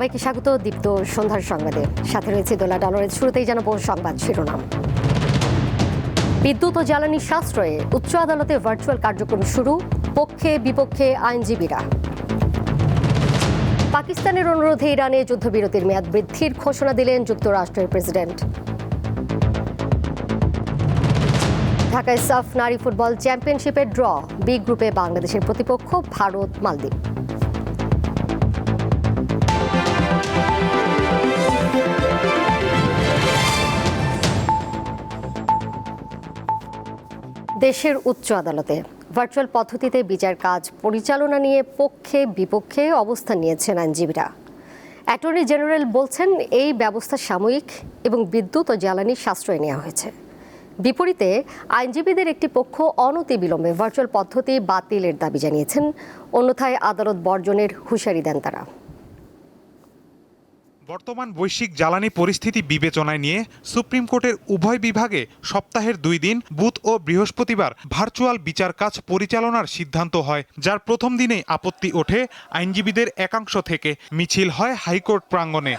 সবাইকে স্বাগত দীপ্ত সন্ধ্যার সংবাদে। সাথে রয়েছে দোলা ডলারের। শুরুতেই জানাবো সংবাদ শিরোনাম। বিদ্যুৎ ও জ্বালানি সাশ্রয়ে উচ্চ আদালতে ভার্চুয়াল কার্যক্রম শুরু, পক্ষে বিপক্ষে আইনজীবীরা। পাকিস্তানের অনুরোধে ইরানে যুদ্ধবিরতির মেয়াদ বৃদ্ধির ঘোষণা দিলেন যুক্তরাষ্ট্রের প্রেসিডেন্ট। ঢাকায় সাফ নারী ফুটবল চ্যাম্পিয়নশিপের ড্র, বি গ্রুপে বাংলাদেশের প্রতিপক্ষ ভারত মালদ্বীপ। দেশের উচ্চ আদালতে ভার্চুয়াল পদ্ধতিতে বিচার কাজ পরিচালনা নিয়ে পক্ষে বিপক্ষে অবস্থান নিয়েছেন আইনজীবীরা। অ্যাটর্নি জেনারেল বলছেন এই ব্যবস্থা সাময়িক এবং বিদ্যুৎ ও জ্বালানি সাশ্রয় নেওয়া হয়েছে। বিপরীতে আইনজীবীদের একটি পক্ষ অনতিবিলম্বে ভার্চুয়াল পদ্ধতি বাতিলের দাবি জানিয়েছেন, অন্যথায় আদালত বর্জনের হুঁশিয়ারি দেন তারা। বর্তমান বৈশ্বিক জ্বালানি পরিস্থিতি বিবেচনায় নিয়ে সুপ্রিম কোর্টের উভয় বিভাগে সপ্তাহের 2 দিন বুধ ও বৃহস্পতিবার ভার্চুয়াল বিচার কাজ পরিচালনার সিদ্ধান্ত হয়, যার প্রথম দিনেই আপত্তি ওঠে আইনজীবীদের একাংশ থেকে। মিছিল হয় হাইকোর্ট প্রাঙ্গণে।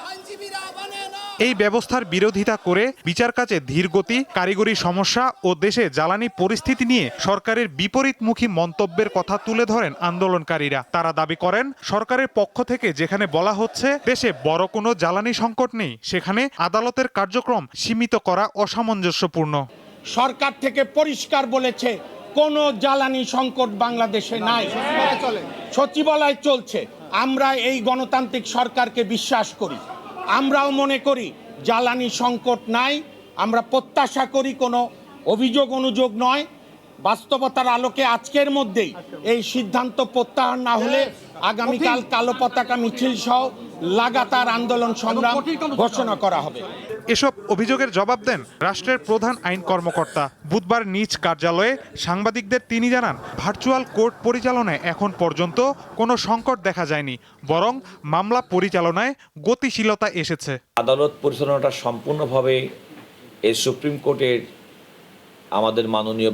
এই ব্যবস্থার বিরোধিতা করে বিচার কাজে ধীরগতি, কারিগরি সমস্যা ও দেশে জ্বালানি পরিস্থিতি নিয়ে সরকারের বিপরীতমুখী মন্তব্যের কথা তুলে ধরেন আন্দোলনকারীরা। তারা দাবি করেন, সরকারের পক্ষ থেকে যেখানে বলা হচ্ছে দেশে বড় কোনো জ্বালানি সংকট নেই, সেখানে আদালতের কার্যক্রম সীমিত করা অসামঞ্জস্যপূর্ণ। সরকার থেকে পরিষ্কার বলেছে কোনো জ্বালানি সংকট বাংলাদেশে নাই, সচিবালয় চলছে। আমরা এই গণতান্ত্রিক সরকারকে বিশ্বাস করি, আমরাও মনে করি জ্বালানি সংকট নাই। আমরা প্রত্যাশা করি কোনো অভিযোগ অনুযোগ নয়। বাস্তবতার আলোকে আজকের মধ্যেই এই সিদ্ধান্ত প্রত্যাহার না হলে আগামীকাল কালো পতাকা মিছিল সহ লাগাতার আন্দোলন সংগ্রাম ঘোষণা করা হবে। এসব অভিযোগের জবাব দেন রাষ্ট্রের প্রধান আইন কর্মকর্তা। বুধবার নিজ কার্যালয়ে সাংবাদিকদের তিনি জানান, ভার্চুয়াল কোর্ট পরিচালনায় এখন পর্যন্ত কোনো সংকট দেখা যায়নি, বরং মামলা পরিচালনায় গতিশীলতা এসেছে। আদালত পরিচালনাটা সম্পূর্ণভাবে এই সুপ্রিম কোর্টের আমাদের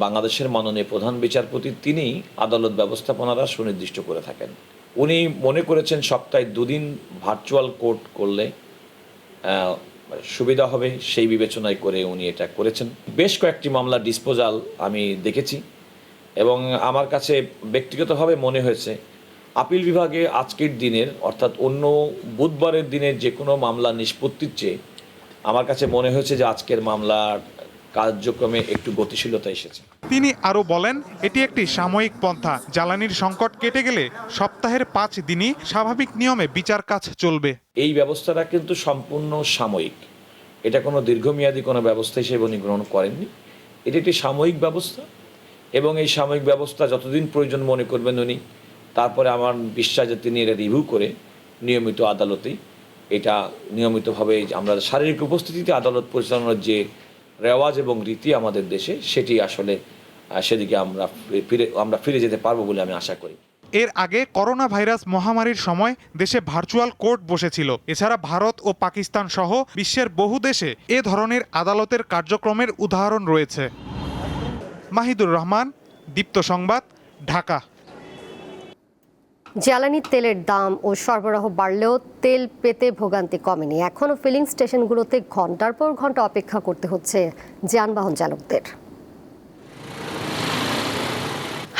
বাংলাদেশের মাননীয় প্রধান বিচারপতি তিনি আদালত ব্যবস্থাপনারা সুনির্দিষ্ট করে থাকেন। উনি মনে করেছেন সপ্তাহে 2 দিন ভার্চুয়াল কোর্ট করলে সুবিধা হবে, সেই বিবেচনায় করে উনি এটা করেছেন। বেশ কয়েকটি মামলা ডিসপোজাল আমি দেখেছি এবং আমার কাছে ব্যক্তিগতভাবে মনে হয়েছে আপিল বিভাগে আজকের দিনের অর্থাৎ অন্য বুধবারের দিনের যে কোনো মামলা নিষ্পত্তির চেয়ে আমার কাছে মনে হয়েছে যে আজকের মামলার কার্যক্রমে একটু গতিশীলতা এসেছে। তিনি আরও বলেন, এটি একটি সাময়িক পন্থা। জ্বালানির সংকট কেটে গেলে সপ্তাহের 5 দিনই স্বাভাবিক নিয়মে বিচার কাজ চলবে। এই ব্যবস্থাটা কিন্তু সম্পূর্ণ সাময়িক, এটা কোনো দীর্ঘমেয়াদী কোনো ব্যবস্থা হিসেবে উনি গ্রহণ করেননি। এটি একটি সাময়িক ব্যবস্থা এবং এই সাময়িক ব্যবস্থা যতদিন প্রয়োজন মনে করবেন উনি, তারপরে আমার বিশ্বাস যে তিনি এটা রিভিউ করে নিয়মিত আদালতেই এটা নিয়মিতভাবে আমরা শারীরিক উপস্থিতিতে আদালত পরিচালনার যে রেওয়াজ এবং রীতি আমাদের দেশে, সেটি আসলে সেদিকে আমরা ফিরে যেতে পারবো বলে আমি আশা করি। এর আগে করোনা ভাইরাস মহামারীর সময় দেশে ভার্চুয়াল কোর্ট বসেছিল। এছাড়া ভারত ও পাকিস্তান সহ বিশ্বের বহু দেশে এ ধরনের আদালতের কার্যক্রমের উদাহরণ রয়েছে। মাহিদুর রহমান, দীপ্ত সংবাদ, ঢাকা। জ্বালানি তেলের দাম ও সরবরাহ বাড়লেও তেল পেতে ভোগান্তি কমেনি। এখনও ফিলিং স্টেশনগুলোতে ঘন্টার পর ঘন্টা অপেক্ষা করতে হচ্ছে যানবাহন চালকদের।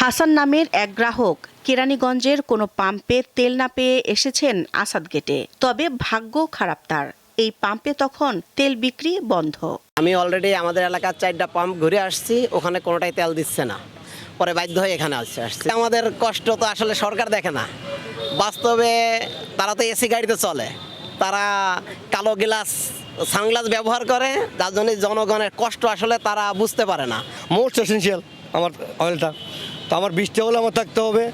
হাসান নামের এক গ্রাহক কেরানীগঞ্জের কোনো পাম্পে তেল না পেয়ে এসেছেন আসাদ গেটে। তবে ভাগ্য খারাপ তার, এই পাম্পে তখন তেল বিক্রি বন্ধ। আমি অলরেডি আমাদের এলাকার 4টা পাম্প ঘুরে আসছি, ওখানে কোনোটাই তেল দিচ্ছে না। পরে বাধ্য হয়ে এখানে আসছি। আমাদের কষ্ট তো আসলে সরকার দেখে না, বাস্তবে তারা তো এসি গাড়িতে চলে, তারা কালো গ্লাস সানগ্লাস ব্যবহার করে, যার জন্য জনগণের কষ্ট আসলে তারা বুঝতে পারে না। মোস্ট এসেন্সিয়াল আমার অয়েলটা, তো আমার 20টা হলে আমার থাকতে হবে,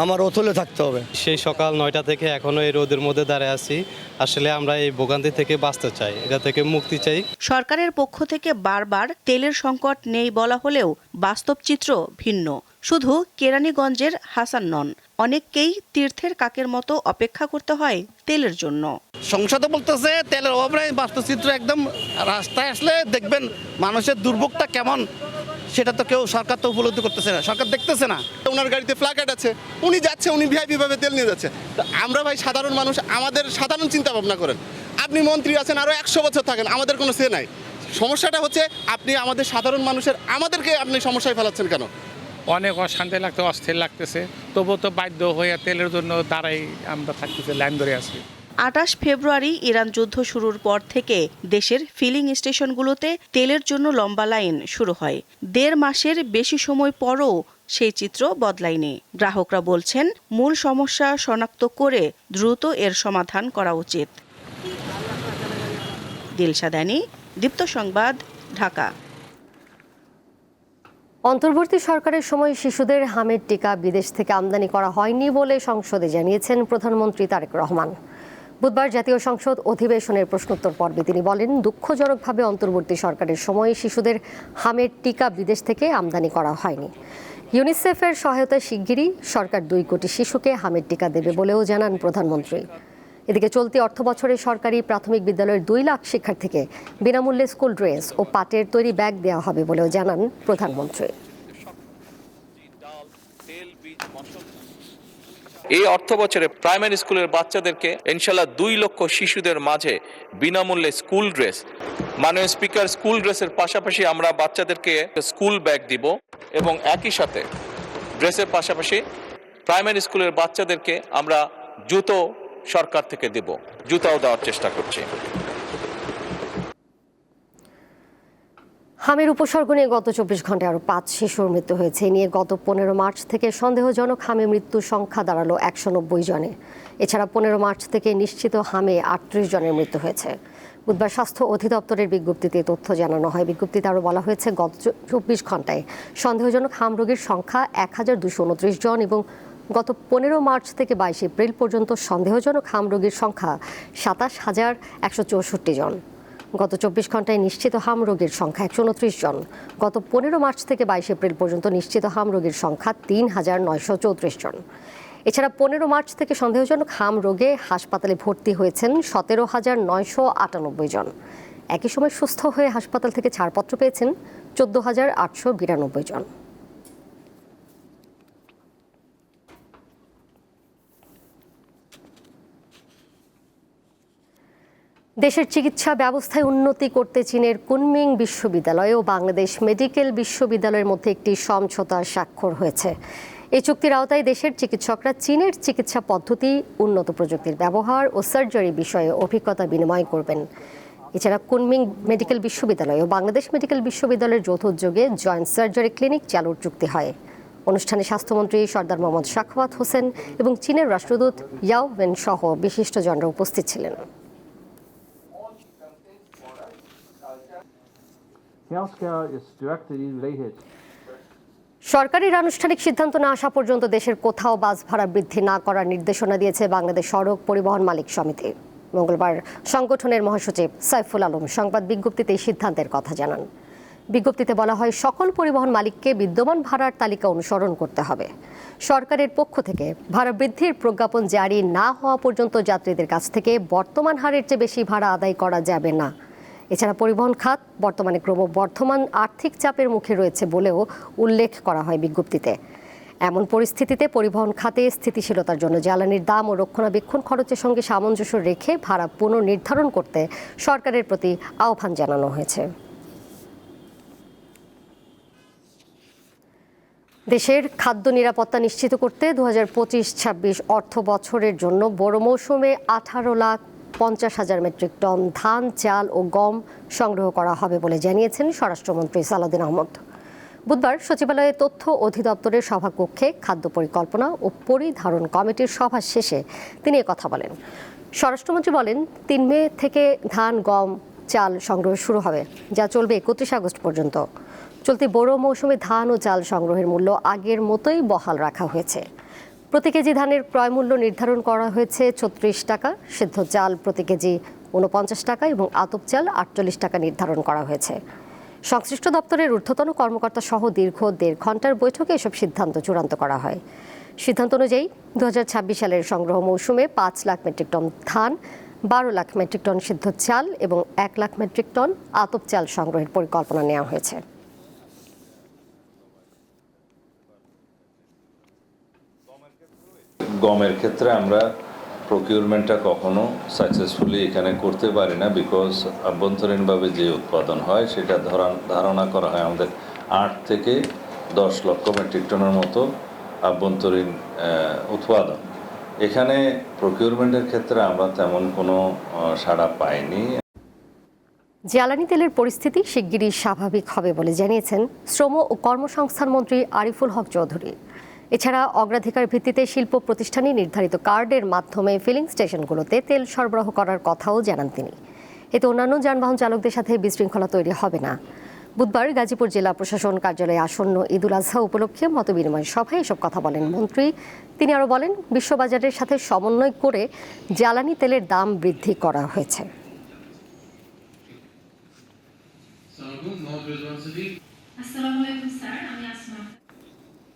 আমার ওথলে থাকতে হবে। সেই সকাল 9টা থেকে এখনো এই রোদের মধ্যে দাঁড়িয়ে আছি। আসলে আমরা এই ভোগান্তি থেকে বাঁচতে চাই, এটা থেকে মুক্তি চাই। সরকারের পক্ষ থেকে বারবার তেলের সংকট নেই বলা হলেও বাস্তব চিত্র ভিন্ন। শুধু কেরানীগঞ্জের হাসান নন, অনেককেই তীর্থের কাকের মতো অপেক্ষা করতে হয় তেলের জন্য। সংসদে বলতেছে তেলের অভাব নেই, বাস্তব চিত্র একদম রাস্তায় আসলে দেখবেন মানুষের দুর্ভোগটা কেমন। সেটা তো কেউ সরকার তো উপলব্ধি করতেছে না, সরকার দেখতেছে না। ওনার গাড়িতে প্লাকার্ড আছে, উনি যাচ্ছে, উনি ভিআইপি ভাবে তেল নিয়ে যাচ্ছে। তো আমরা ভাই সাধারণ মানুষ, আমাদের সাধারণ চিন্তা ভাবনা করেন। আপনি মন্ত্রী আছেন, আরো 100 বছর থাকেন, আমাদের কোনো সে নাই। সমস্যাটা হচ্ছে আপনি আমাদের সাধারণ মানুষের, আমাদেরকে আপনি সমস্যায় ফেলাচ্ছেন কেন? অনেক অশান্তি লাগতে, অস্থির লাগতেছে, তবুও তো বাধ্য হয়ে তেলের জন্য দাঁড়াই আমরা থাকতেছি, লাইন ধরে আছি। 28 ফেব্রুয়ারি ইরান যুদ্ধ শুরুর পর থেকে দেশের ফিলিং স্টেশনগুলোতে তেলের জন্য লম্বা লাইন শুরু হয়। 1.5 মাসের বেশি সময় পরও সেই চিত্র বদলায়নি। গ্রাহকরা বলছেন মূল সমস্যা শনাক্ত করে দ্রুত এর সমাধান করা উচিত। দিলশাদানি, দীপ্ত সংবাদ, ঢাকা। অন্তর্বর্তী সরকারের সময় শিশুদের হামের টিকা বিদেশ থেকে আমদানি করা হয়নি বলে সংসদে জানিয়েছেন প্রধানমন্ত্রী তারেক রহমান। বুধবার জাতীয় সংসদ অধিবেশনের প্রশ্নোত্তর পর্বে তিনি বলেন, দুঃখজনকভাবে অন্তর্বর্তী সরকারের সময় শিশুদের হামের টিকা বিদেশ থেকে আমদানি করা হয়নি। ইউনিসেফের সহায়তায় শিগগিরই সরকার 2 কোটি শিশুকে হামের টিকা দেবে বলেও জানান প্রধানমন্ত্রী। এদিকে চলতি অর্থবছরে সরকারি প্রাথমিক বিদ্যালয়ের 2 লাখ শিক্ষার্থীকে বিনামূল্যে স্কুল ড্রেস ও পাটের তৈরি ব্যাগ দেওয়া হবে বলেও জানান প্রধানমন্ত্রী। এই অর্থ বছরে প্রাইমারি স্কুলের বাচ্চাদেরকে ইনশাল্লাহ 2 লক্ষ শিশুদের মাঝে বিনামূল্যে স্কুল ড্রেস, মাননীয় স্পিকার, স্কুল ড্রেসের পাশাপাশি আমরা বাচ্চাদেরকে স্কুল ব্যাগ দিব এবং একই সাথে ড্রেসের পাশাপাশি প্রাইমারি স্কুলের বাচ্চাদেরকে আমরা জুতো সরকার থেকে দেব, জুতাও দেওয়ার চেষ্টা করছি। হামের উপসর্গ নিয়ে গত 24 ঘন্টায় আরও 5 শিশুর মৃত্যু হয়েছে। এ নিয়ে গত 15 মার্চ থেকে সন্দেহজনক হামে মৃত্যুর সংখ্যা দাঁড়ালো 190 জনে। এছাড়া 15 মার্চ থেকে নিশ্চিত হামে 38 জনের মৃত্যু হয়েছে। বুধবার স্বাস্থ্য অধিদপ্তরের বিজ্ঞপ্তিতে তথ্য জানানো হয়। বিজ্ঞপ্তিতে আরও বলা হয়েছে, গত 24 ঘন্টায় সন্দেহজনক হাম রোগীর সংখ্যা 1229 জন এবং গত 15 মার্চ থেকে 22 এপ্রিল পর্যন্ত সন্দেহজনক হাম রোগীর সংখ্যা 27,164 জন। গত 24 ঘন্টায় নিশ্চিত হাম রোগীর সংখ্যা 129 জন। গত 15 মার্চ থেকে 22 এপ্রিল পর্যন্ত নিশ্চিত হাম রোগীর সংখ্যা 3,934 জন। এছাড়া 15 মার্চ থেকে সন্দেহজনক হাম রোগে হাসপাতালে ভর্তি হয়েছেন 17,998 জন। একই সময় সুস্থ হয়ে হাসপাতাল থেকে ছাড়পত্র পেয়েছেন 14,892 জন। দেশের চিকিৎসা ব্যবস্থায় উন্নতি করতে চীনের কুনমিং বিশ্ববিদ্যালয় ও বাংলাদেশ মেডিকেল বিশ্ববিদ্যালয়ের মধ্যে একটি সমঝোতা স্বাক্ষর হয়েছে। এই চুক্তির আওতায় দেশের চিকিৎসকরা চীনের চিকিৎসা পদ্ধতি, উন্নত প্রযুক্তির ব্যবহার ও সার্জারি বিষয়ে অভিজ্ঞতা বিনিময় করবেন। এছাড়া কুনমিং মেডিকেল বিশ্ববিদ্যালয় ও বাংলাদেশ মেডিকেল বিশ্ববিদ্যালয়ের যৌথ উদ্যোগে জয়েন্ট সার্জারি ক্লিনিক চালুর চুক্তি হয়। অনুষ্ঠানে স্বাস্থ্যমন্ত্রী সর্দার মোহাম্মদ শাখাওয়াত হোসেন এবং চীনের রাষ্ট্রদূত ইয়াও ওয়েন সহ বিশিষ্টজনরা উপস্থিত ছিলেন। সরকারের আনুষ্ঠানিক সিদ্ধান্ত না আসা পর্যন্ত দেশের কোথাও বাস ভাড়া বৃদ্ধি না করার নির্দেশনা দিয়েছে বাংলাদেশ সড়ক পরিবহন মালিক সমিতি। মঙ্গলবার সংগঠনের মহাসচিব সাইফুল আলম সংবাদ বিজ্ঞপ্তিতে এই সিদ্ধান্তের কথা জানান। বিজ্ঞপ্তিতে বলা হয়, সকল পরিবহন মালিককে বিদ্যমান ভাড়ার তালিকা অনুসরণ করতে হবে। সরকারের পক্ষ থেকে ভাড়া বৃদ্ধির প্রজ্ঞাপন জারি না হওয়া পর্যন্ত যাত্রীদের কাছ থেকে বর্তমান হারের চেয়ে বেশি ভাড়া আদায় করা যাবে না। এছাড়া পরিবহন খাত বর্তমানে ক্রমবর্ধমান আর্থিক চাপের মুখে রয়েছে বলেও উল্লেখ করা হয় বিজ্ঞপ্তিতে। এমন পরিস্থিতিতে পরিবহন খাতে স্থিতিশীলতার জন্য জ্বালানির দাম ও রক্ষণাবেক্ষণ খরচের সঙ্গে সামঞ্জস্য রেখে ভাড়া পুনর্নির্ধারণ করতে সরকারের প্রতি আহ্বান জানানো হয়েছে। দেশের খাদ্য নিরাপত্তা নিশ্চিত করতে 2025-26 অর্থ বছরের জন্য বড় মৌসুমে 18,50,000 মেট্রিক টন ধান, চাল ও গম সংগ্রহ করা হবে বলে জানিয়েছেন স্বরাষ্ট্রমন্ত্রী সালাউদ্দিন আহমদ। বুধবার সচিবালয়ে তথ্য অধিদপ্তরের সভাকক্ষে খাদ্য পরিকল্পনা ও পরিধারণ কমিটির সভা শেষে তিনি কথা বলেন। স্বরাষ্ট্রমন্ত্রী বলেন, 3 মে থেকে ধান, গম, চাল সংগ্রহ শুরু হবে, যা চলবে 31 আগস্ট পর্যন্ত। চলতি বড় মৌসুমে ধান ও চাল সংগ্রহের মূল্য আগের মতোই বহাল রাখা হয়েছে। প্রতি কেজি ধানের ক্রয় মূল্য নির্ধারণ করা হয়েছে 36 টাকা, সিদ্ধ চাল প্রতি কেজি 49 টাকা এবং আতপ চাল 48 টাকা নির্ধারণ করা হয়েছে। সংশ্লিষ্ট দপ্তরের ঊর্ধ্বতন কর্মকর্তা সহ দীর্ঘ 1.5 ঘন্টার বৈঠকে এসব সিদ্ধান্ত চূড়ান্ত করা হয়। সিদ্ধান্ত অনুযায়ী 2026 সালের সংগ্রহ মৌসুমে 5 লাখ মেট্রিক টন ধান, 12 লাখ মেট্রিক টন সিদ্ধ চাল এবং 1 লাখ মেট্রিক টন আতপ চাল সংগ্রহের পরিকল্পনা নেওয়া হয়েছে। গমের ক্ষেত্রে আমরা প্রকিউরমেন্টটা কখনো সাকসেসফুলি এখানে করতে পারি না, বিকজ আভ্যন্তরীণভাবে যে উৎপাদন হয় সেটা ধারণা করা হয় আমাদের 8 থেকে 10 লক্ষ মেট্রিক টনের মতো আভ্যন্তরীণ উৎপাদন। এখানে প্রকিউরমেন্টের ক্ষেত্রে আমরা তেমন কোনো সাড়া পাইনি। জ্বালানি তেলের পরিস্থিতি শিগগিরই স্বাভাবিক হবে বলে জানিয়েছেন শ্রম ও কর্মসংস্থান মন্ত্রী আরিফুল হক চৌধুরী। এছাড়া অগ্রাধিকার ভিত্তিতে শিল্প প্রতিষ্ঠানে নির্ধারিত কার্ডের মাধ্যমে ফিলিং স্টেশনগুলোতে তেল সরবরাহ করার কথাও জানান তিনি। এতে অন্যান্য যানবাহন চালকদের সাথে বিশৃঙ্খলা তৈরি হবে না। বুধবার গাজীপুর জেলা প্রশাসন কার্যালয়ে আসন্ন ঈদুল আজহা উপলক্ষে মতবিনিময় সভায় এসব কথা বলেন মন্ত্রী। তিনি আরও বলেন, বিশ্ববাজারের সাথে সমন্বয় করে জ্বালানি তেলের দাম বৃদ্ধি করা হয়েছে।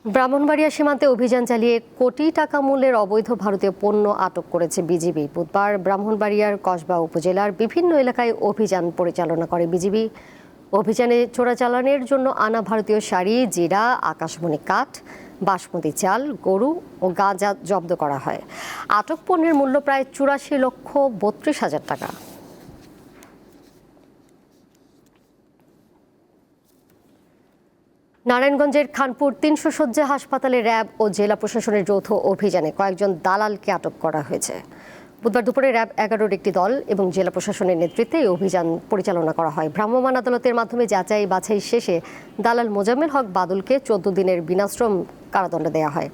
ব্রাহ্মণবাড়িয়া সীমান্তে অভিযান চালিয়ে কোটি টাকা মূল্যের অবৈধ ভারতীয় পণ্য আটক করেছে বিজিবি। বুধবার ব্রাহ্মণবাড়িয়ার কসবা উপজেলার বিভিন্ন এলাকায় অভিযান পরিচালনা করে বিজিবি। অভিযানে চোরাচালানের জন্য আনা ভারতীয় শাড়ি, জিরা, আকাশমণি কাঠ, বাসমতি চাল, গরু ও গাঁজা জব্দ করা হয়। আটক পণ্যের মূল্য প্রায় 84,32,000 টাকা। নারায়ণগঞ্জের খানপুর 300 শয্যা হাসপাতালে র্যাব ও জেলা প্রশাসনের যৌথ অভিযানে কয়েকজন দালালকে আটক করা হয়েছে। বুধবার দুপুরে র্যাব 11-র একটি দল এবং জেলা প্রশাসনের নেতৃত্বে এই অভিযান পরিচালনা করা হয়। ভ্রাম্যমাণ আদালতের মাধ্যমে যাচাই বাছাই শেষে দালাল মোজাম্মেল হক বাদুলকে 14 দিনের বিনাশ্রম কারাদণ্ড দেওয়া হয়।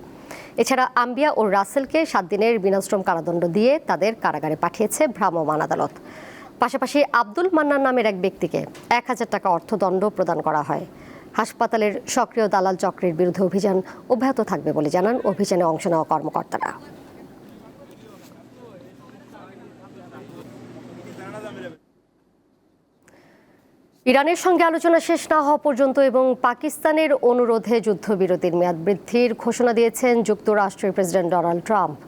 এছাড়া আম্বিয়া ও রাসেলকে 7 দিনের বিনাশ্রম কারাদণ্ড দিয়ে তাদের কারাগারে পাঠিয়েছে ভ্রাম্যমাণ আদালত। পাশাপাশি আব্দুল মান্নান নামের এক ব্যক্তিকে 1000 টাকা অর্থদণ্ড প্রদান করা হয়। হাসপাতালের সক্রিয় দালাল চক্রের বিরুদ্ধে অভিযান অব্যাহত থাকবে বলে জানান অভিযানে অংশ নেওয়া কর্মকর্তারা। ইরানের সঙ্গে আলোচনা শেষ না হওয়া পর্যন্ত এবং পাকিস্তানের অনুরোধে যুদ্ধবিরতির মেয়াদ বৃদ্ধির ঘোষণা দিয়েছেন যুক্তরাষ্ট্রের প্রেসিডেন্ট ডোনাল্ড ট্রাম্প।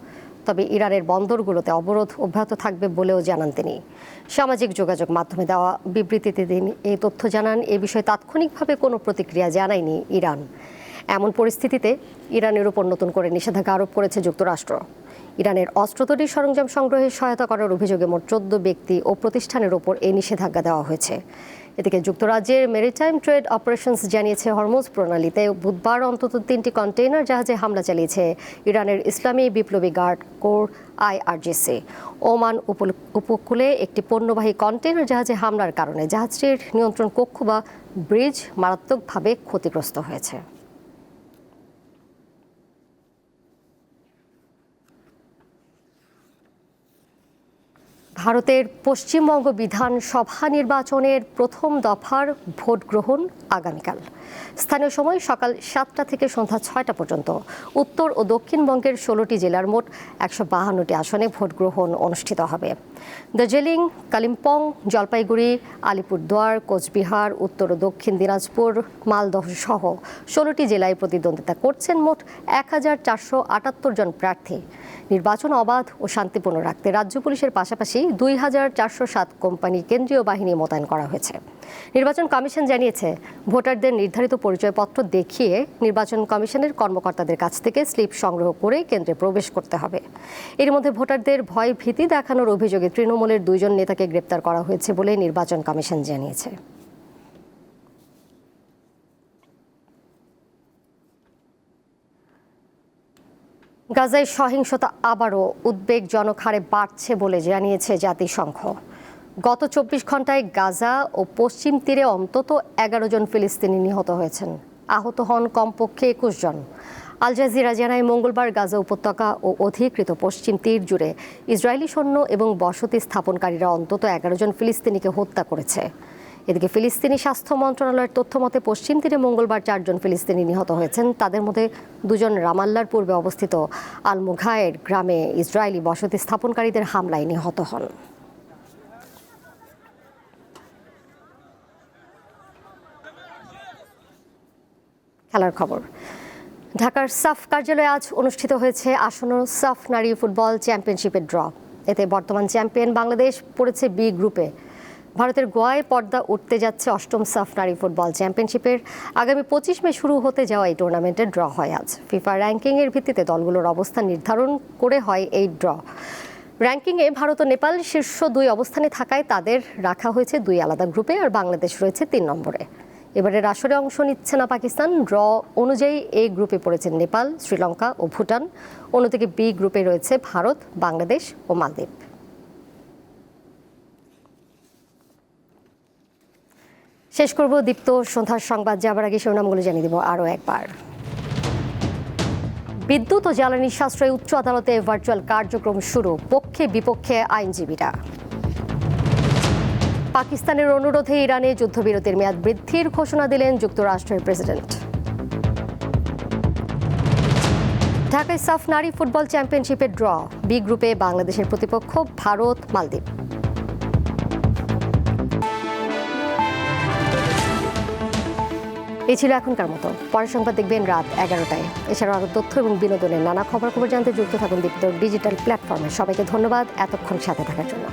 তবে ইরানের বন্দরগুলোতে অবরোধ অব্যাহত থাকবে বলেও জানান তিনি। সামাজিক যোগাযোগ মাধ্যমে দেওয়া বিবৃতিতে তিনি এই তথ্য জানান। এ বিষয়ে তাৎক্ষণিকভাবে কোনো প্রতিক্রিয়া জানায়নি ইরান। এমন পরিস্থিতিতে ইরানের উপর নতুন করে নিষেধাজ্ঞা আরোপ করেছে যুক্তরাষ্ট্র। ইরানের অস্ত্র তৈরি সরঞ্জাম সংগ্রহে সহায়তা করার অভিযোগে মোট 14 ব্যক্তি ও প্রতিষ্ঠানের ওপর এই নিষেধাজ্ঞা দেওয়া হয়েছে। এদিকে যুক্তরাজ্যের মেরিটাইম ট্রেড অপারেশনস জানিয়েছে হরমুজ প্রণালীতে বুধবার অন্তত 3টি কন্টেইনার জাহাজে হামলা চালিয়েছে ইরানের ইসলামী বিপ্লবী গার্ড কোর IRGC। ওমান উপকূলে একটি পণ্যবাহী কন্টেইনার জাহাজে হামলার কারণে জাহাজটির নিয়ন্ত্রণ কক্ষ বা ব্রিজ মারাত্মকভাবে ক্ষতিগ্রস্ত হয়েছে। ভারতের পশ্চিমবঙ্গ বিধানসভা নির্বাচনের প্রথম দফার ভোট গ্রহণ আগামীকাল। স্থানীয় সময় সকাল 7টা থেকে সন্ধ্যা 6টা পর্যন্ত উত্তর ও দক্ষিণবঙ্গের 16টি জেলার মোট 152টি আসনে ভোট গ্রহণ অনুষ্ঠিত হবে। দার্জিলিং, কালিম্পং, জলপাইগুড়ি, আলিপুরদুয়ার, কোচবিহার, উত্তর ও দক্ষিণ দিনাজপুর, মালদহ সহ 16টি জেলায় প্রতিদ্বন্দ্বিতা করছেন মোট 1478 জন প্রার্থী। নির্বাচন অবাধ ও শান্তিপূর্ণ রাখতে রাজ্য পুলিশের পাশাপাশি 2407 কোম্পানি কেন্দ্রীয় বাহিনী মোতায়েন করা হয়েছে। নির্বাচন কমিশন জানিয়েছে, ভোটারদের নির্ধারিত পরিচয়পত্র দেখিয়ে নির্বাচন কমিশনের কর্মকর্তাদের কাছ থেকে স্লিপ সংগ্রহ করে কেন্দ্রে প্রবেশ করতে হবে। এর মধ্যে ভোটারদের ভয় ভীতি দেখানোর অভিযোগে তৃণমূলের 2 জন নেতাকে গ্রেপ্তার করা হয়েছে বলে নির্বাচন কমিশন জানিয়েছে। গাজায় সহিংসতা আবারও উদ্বেগজনক হারে বাড়ছে বলে জানিয়েছে জাতিসংঘ। গত 24 ঘন্টায় গাজা ও পশ্চিম তীরে অন্তত 11 জন ফিলিস্তিনি নিহত হয়েছেন। আহত হন কমপক্ষে 21 জন। আল জাজিরা জানায়, মঙ্গলবার গাজা উপত্যকা ও অধিকৃত পশ্চিম তীর জুড়ে ইসরায়েলি সৈন্য এবং বসতি স্থাপনকারীরা অন্তত 11 জন ফিলিস্তিনিকে হত্যা করেছে। এদিকে ফিলিস্তিনি স্বাস্থ্য মন্ত্রণালয়ের তথ্য মতে পশ্চিম তীরে মঙ্গলবার 4 জন ফিলিস্তিনি নিহত হয়েছেন। তাদের মধ্যে 2 জন রামাল্লার পূর্বে অবস্থিত আল মুঘায়ের গ্রামে ইসরায়েলি বসতি স্থাপনকারীদের হামলায় নিহত হন। খেলার খবর। ঢাকার সাফ কার্যালয়ে আজ অনুষ্ঠিত হয়েছে আসন্ন সাফ নারী ফুটবল চ্যাম্পিয়নশিপের ড্র। এতে বর্তমান চ্যাম্পিয়ন বাংলাদেশ পড়েছে বি গ্রুপে। ভারতের গোয়ায় পর্দা উঠতে যাচ্ছে ৮ম সাফ নারী ফুটবল চ্যাম্পিয়নশিপের। আগামী ২৫ মে শুরু হতে যাওয়া এই টুর্নামেন্টে ড্র হয় আজ। ফিফা র্যাঙ্কিংয়ের ভিত্তিতে দলগুলোর অবস্থান নির্ধারণ করে হয় এই ড্র। র্যাঙ্কিংয়ে ভারত ও নেপাল শীর্ষ ২ অবস্থানে থাকায় তাদের রাখা হয়েছে ২ আলাদা গ্রুপে, আর বাংলাদেশ রয়েছে ৩ নম্বরে। এবারের আসরে অংশ নিচ্ছে না পাকিস্তান। ড্র অনুযায়ী এ গ্রুপে পড়েছে নেপাল, শ্রীলঙ্কা ও ভুটান। অন্যদিকে বি গ্রুপে রয়েছে ভারত, বাংলাদেশ ও মালদ্বীপ। শেষ করব দীপ্ত সন্ধ্যার সংবাদ। যাবার আগে শিরোনামগুলো জানিয়ে দেব আরও একবার। বিদ্যুৎ ও জ্বালানি সাশ্রয়ে উচ্চ আদালতে ভার্চুয়াল কার্যক্রম শুরু, পক্ষে বিপক্ষে আইনজীবীরা। পাকিস্তানের অনুরোধে ইরানে যুদ্ধবিরতির মেয়াদ বৃদ্ধির ঘোষণা দিলেন যুক্তরাষ্ট্রের প্রেসিডেন্ট। ঢাকায় সাফ নারী ফুটবল চ্যাম্পিয়নশিপের ড্র, বি গ্রুপে বাংলাদেশের প্রতিপক্ষ ভারত, মালদ্বীপ। এই ছিল এখনকার মতো। পরের সংবাদ দেখবেন রাত 11টায়। এছাড়াও আরও তথ্য এবং বিনোদনের নানা খবর জানতে যুক্ত থাকুন দীপ্ত ডিজিটাল প্ল্যাটফর্মে। সবাইকে ধন্যবাদ এতক্ষণ সাথে থাকার জন্য।